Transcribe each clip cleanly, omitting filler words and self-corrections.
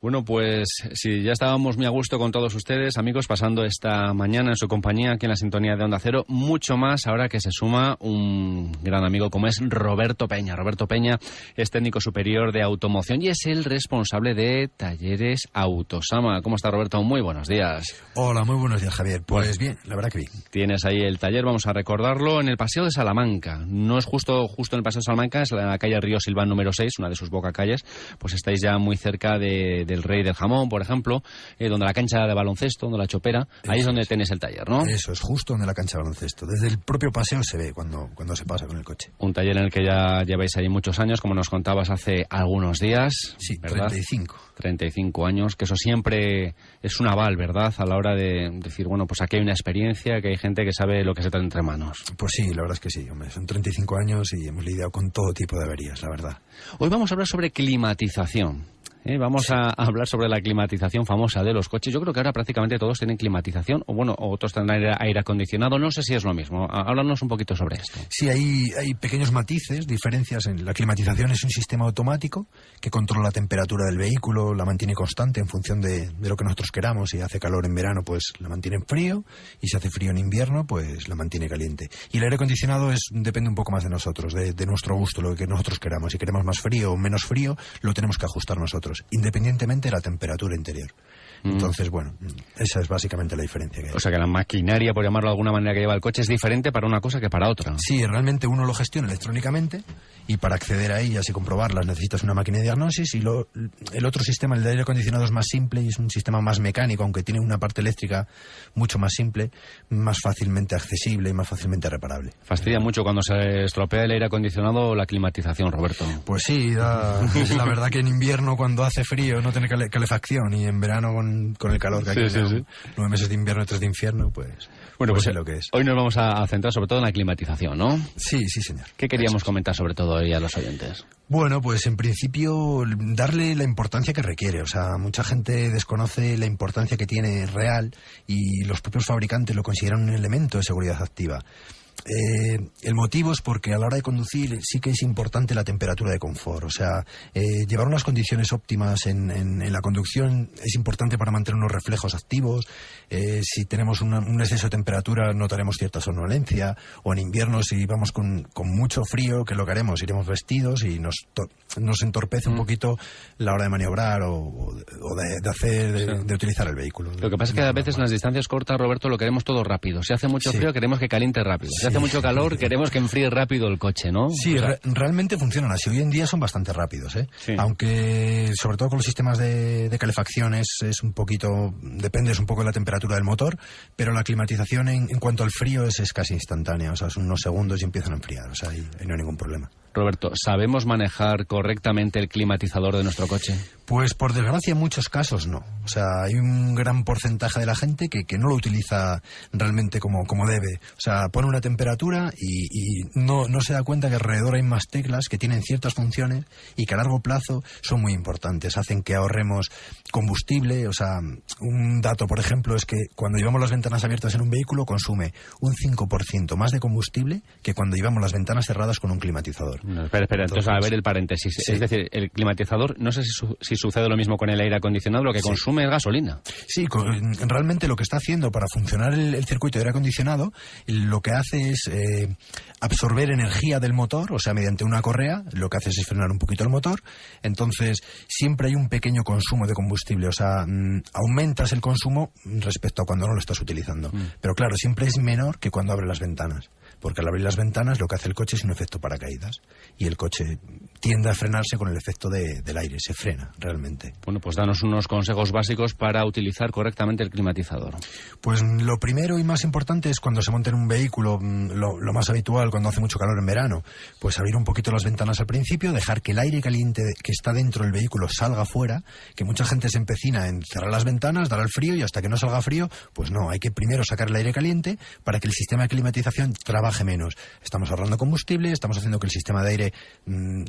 Bueno, pues si ya estábamos muy a gusto con todos ustedes, amigos, pasando esta mañana en su compañía aquí en la sintonía de Onda Cero, mucho más ahora que se suma un gran amigo como es Roberto Peña. Roberto Peña es técnico superior de automoción y es el responsable de Talleres Autosama. ¿Cómo está, Roberto? Muy buenos días. Hola, muy buenos días, Javier. Pues bien, la verdad que bien. Tienes ahí el taller, vamos a recordarlo, en el Paseo de Salamanca. No es justo en el Paseo de Salamanca, es la calle Río Silván número 6, una de sus bocacalles. Pues estáis ya muy cerca del Rey del Jamón, por ejemplo, donde la cancha de baloncesto, donde la chopera, ahí es donde tenéis el taller, ¿no? Eso es, justo donde la cancha de baloncesto. Desde el propio paseo se ve cuando se pasa con el coche. Un taller en el que ya lleváis ahí muchos años, como nos contabas hace algunos días. Sí, ¿verdad? 35 años, que eso siempre es un aval, ¿verdad? A la hora de decir, bueno, pues aquí hay una experiencia, que hay gente que sabe lo que se trae entre manos. Pues sí, la verdad es que sí, hombre. Son 35 años y hemos lidiado con todo tipo de averías, la verdad. Hoy vamos a hablar sobre climatización. Vamos a hablar sobre la climatización famosa de los coches. Yo creo que ahora prácticamente todos tienen climatización, o bueno, otros tendrán aire acondicionado. No sé si es lo mismo. Háblanos un poquito sobre esto. Sí, hay pequeños matices, diferencias. La climatización es un sistema automático que controla la temperatura del vehículo, la mantiene constante en función de lo que nosotros queramos. Si hace calor en verano, pues la mantiene en frío, y si hace frío en invierno, pues la mantiene caliente. Y el aire acondicionado depende un poco más de nosotros, de nuestro gusto, lo que nosotros queramos. Si queremos más frío o menos frío, lo tenemos que ajustar nosotros, independientemente de la temperatura interior. Entonces, bueno, esa es básicamente la diferencia que hay. O sea que la maquinaria, por llamarlo de alguna manera, que lleva el coche es diferente para una cosa que para otra. Sí, realmente uno lo gestiona electrónicamente y para acceder a ellas y comprobarlas necesitas una máquina de diagnosis, y el otro sistema, el de aire acondicionado, es más simple y es un sistema más mecánico, aunque tiene una parte eléctrica mucho más simple, más fácilmente accesible y más fácilmente reparable. Fastidia mucho cuando se estropea el aire acondicionado o la climatización, Roberto. Pues sí, es la verdad que en invierno, cuando hace frío, no tiene calefacción, y en verano con el calor que hay, sí. 9 meses de invierno y 3 de infierno, pues pues es lo que es. Hoy nos vamos a centrar sobre todo en la climatización, ¿no? Sí, señor. ¿Qué queríamos comentar sobre todo hoy a los oyentes? Bueno, pues en principio darle la importancia que requiere. O sea, mucha gente desconoce la importancia que tiene real, y los propios fabricantes lo consideran un elemento de seguridad activa. El motivo es porque a la hora de conducir sí que es importante la temperatura de confort. O sea, llevar unas condiciones óptimas en la conducción es importante para mantener unos reflejos activos. Si tenemos un exceso de temperatura, notaremos cierta somnolencia, o en invierno, si vamos con mucho frío, que lo que haremos, iremos vestidos y nos entorpece un poquito la hora de maniobrar o de utilizar el vehículo. Lo que pasa es que a veces en las distancias cortas, Roberto, lo queremos todo rápido. Si hace mucho frío, queremos que caliente rápido. Si hace mucho calor, queremos que enfríe rápido el coche, ¿no? Sí, realmente funcionan así. Hoy en día son bastante rápidos, ¿eh? Sí. Aunque, sobre todo con los sistemas de calefacción, es un poquito... Dependes un poco de la temperatura del motor, pero la climatización en cuanto al frío es casi instantánea. O sea, son unos segundos y empiezan a enfriar. O sea, ahí no hay ningún problema. Roberto, ¿sabemos manejar correctamente el climatizador de nuestro coche? Pues por desgracia en muchos casos no. O sea, hay un gran porcentaje de la gente que no lo utiliza realmente como debe. O sea, pone una temperatura y no se da cuenta que alrededor hay más teclas que tienen ciertas funciones y que a largo plazo son muy importantes. Hacen que ahorremos combustible. O sea, un dato, por ejemplo, es que cuando llevamos las ventanas abiertas en un vehículo consume un 5% más de combustible que cuando llevamos las ventanas cerradas con un climatizador. No, espera, entonces a ver el paréntesis. Sí. Es decir, el climatizador, no sé si sucede lo mismo con el aire acondicionado, lo que consume es gasolina. Sí, realmente lo que está haciendo para funcionar el circuito de aire acondicionado, lo que hace es absorber energía del motor, o sea, mediante una correa, lo que hace es frenar un poquito el motor. Entonces, siempre hay un pequeño consumo de combustible, o sea, aumentas el consumo respecto a cuando no lo estás utilizando. Pero claro, siempre es menor que cuando abres las ventanas, porque al abrir las ventanas lo que hace el coche es un efecto paracaídas, y el coche tiende a frenarse con el efecto del aire, se frena realmente. Bueno, pues danos unos consejos básicos para utilizar correctamente el climatizador. Pues lo primero y más importante es cuando se monta en un vehículo, lo más habitual cuando hace mucho calor en verano, pues abrir un poquito las ventanas al principio, dejar que el aire caliente que está dentro del vehículo salga fuera, que mucha gente se empecina en cerrar las ventanas, dar al frío, y hasta que no salga frío, pues no, hay que primero sacar el aire caliente para que el sistema de climatización trabaje menos. Estamos ahorrando combustible, estamos haciendo que el sistema de aire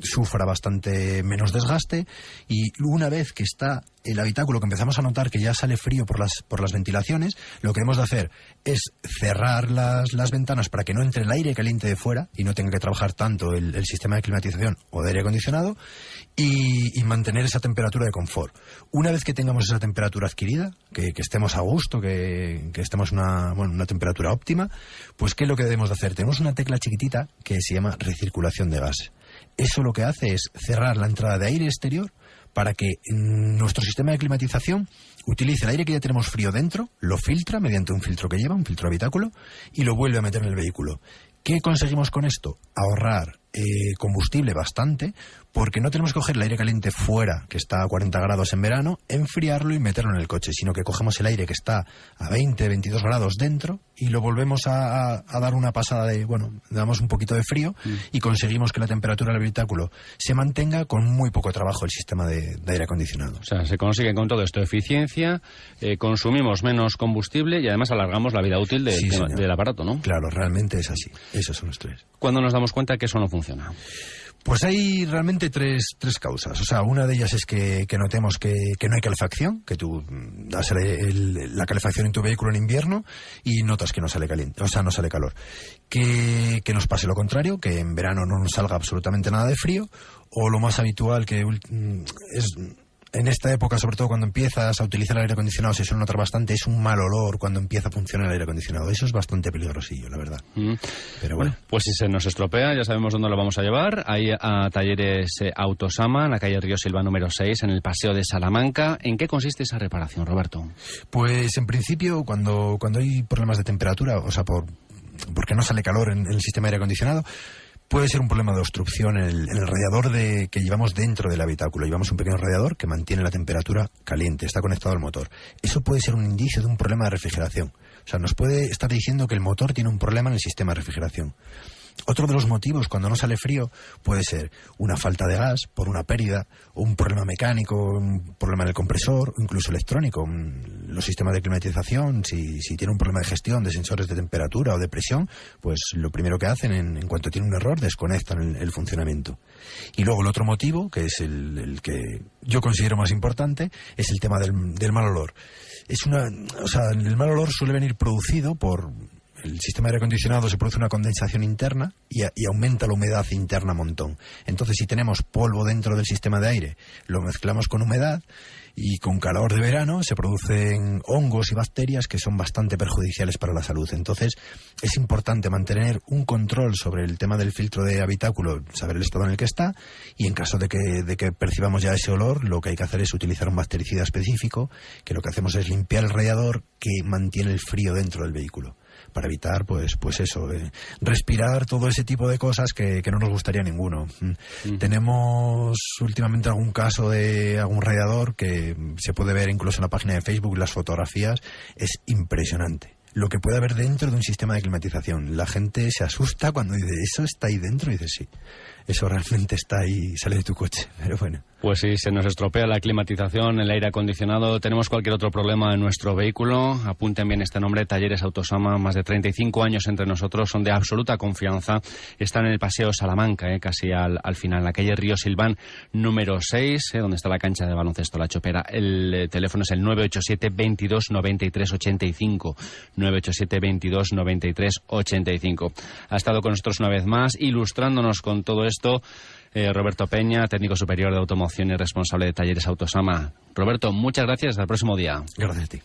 sufra fuera bastante menos desgaste, y una vez que está el habitáculo, que empezamos a notar que ya sale frío por las ventilaciones, lo que hemos de hacer es cerrar las ventanas para que no entre el aire caliente de fuera y no tenga que trabajar tanto el sistema de climatización o de aire acondicionado, y mantener esa temperatura de confort. Una vez que tengamos esa temperatura adquirida, que estemos a gusto, que estemos una temperatura óptima, pues ¿qué es lo que debemos de hacer? Tenemos una tecla chiquitita que se llama recirculación de gas. Eso lo que hace es cerrar la entrada de aire exterior para que nuestro sistema de climatización utilice el aire que ya tenemos frío dentro, lo filtra mediante un filtro que lleva, un filtro habitáculo, y lo vuelve a meter en el vehículo. ¿Qué conseguimos con esto? Ahorrar combustible bastante, porque no tenemos que coger el aire caliente fuera, que está a 40 grados en verano, enfriarlo y meterlo en el coche, sino que cogemos el aire que está a 20, 22 grados dentro y lo volvemos a dar una pasada le damos un poquito de frío y conseguimos que la temperatura del habitáculo se mantenga con muy poco trabajo el sistema de aire acondicionado. O sea, se consigue con todo esto eficiencia, consumimos menos combustible y además alargamos la vida útil del aparato, ¿no? Claro, realmente es así. Esos son los tres. ¿Cuándo nos damos cuenta que eso no funciona? Pues hay realmente tres causas. O sea, una de ellas es que notemos que no hay calefacción, que tú das la calefacción en tu vehículo en invierno y notas que no sale caliente, o sea, no sale calor. Que nos pase lo contrario, que en verano no nos salga absolutamente nada de frío, o lo más habitual que es... En esta época, sobre todo cuando empiezas a utilizar el aire acondicionado, se suele notar bastante, es un mal olor cuando empieza a funcionar el aire acondicionado. Eso es bastante peligrosillo, la verdad. Pero bueno. Pues si se nos estropea, ya sabemos dónde lo vamos a llevar. Ahí a Talleres Autosama, en la calle Río Silva número 6, en el Paseo de Salamanca. ¿En qué consiste esa reparación, Roberto? Pues en principio, cuando hay problemas de temperatura, o sea, porque no sale calor en el sistema de aire acondicionado, puede ser un problema de obstrucción en el radiador que llevamos dentro del habitáculo. Llevamos un pequeño radiador que mantiene la temperatura caliente, está conectado al motor. Eso puede ser un indicio de un problema de refrigeración. O sea, nos puede estar diciendo que el motor tiene un problema en el sistema de refrigeración. Otro de los motivos cuando no sale frío puede ser una falta de gas por una pérdida, o un problema mecánico, un problema en el compresor, o incluso electrónico. Los sistemas de climatización, si tiene un problema de gestión de sensores de temperatura o de presión, pues lo primero que hacen en cuanto tiene un error, desconectan el funcionamiento. Y luego el otro motivo, que es el que yo considero más importante, es el tema del mal olor. El mal olor suele venir producido por... El sistema de aire acondicionado se produce una condensación interna y aumenta la humedad interna un montón. Entonces, si tenemos polvo dentro del sistema de aire, lo mezclamos con humedad y con calor de verano, se producen hongos y bacterias que son bastante perjudiciales para la salud. Entonces, es importante mantener un control sobre el tema del filtro de habitáculo, saber el estado en el que está, y en caso de que percibamos ya ese olor, lo que hay que hacer es utilizar un bactericida específico, que lo que hacemos es limpiar el radiador que mantiene el frío dentro del vehículo, para evitar pues eso, respirar todo ese tipo de cosas que no nos gustaría a ninguno. Tenemos últimamente algún caso de algún radiador que se puede ver incluso en la página de Facebook, las fotografías. Es impresionante lo que puede haber dentro de un sistema de climatización. La gente se asusta cuando dice, ¿eso está ahí dentro? Y dice, sí, eso realmente está ahí, sale de tu coche, pero bueno. Pues si se nos estropea la climatización, el aire acondicionado, tenemos cualquier otro problema en nuestro vehículo, apunten bien este nombre, Talleres Autosama, más de 35 años entre nosotros, son de absoluta confianza, están en el Paseo Salamanca, casi al final, en la calle Río Silván número 6, donde está la cancha de baloncesto La Chopera. El teléfono es el 987 22 93 85, 987 22 93 85. Ha estado con nosotros una vez más, ilustrándonos con todo esto, Roberto Peña, técnico superior de automoción y responsable de Talleres Autosama. Roberto, muchas gracias, hasta el próximo día. Gracias a ti.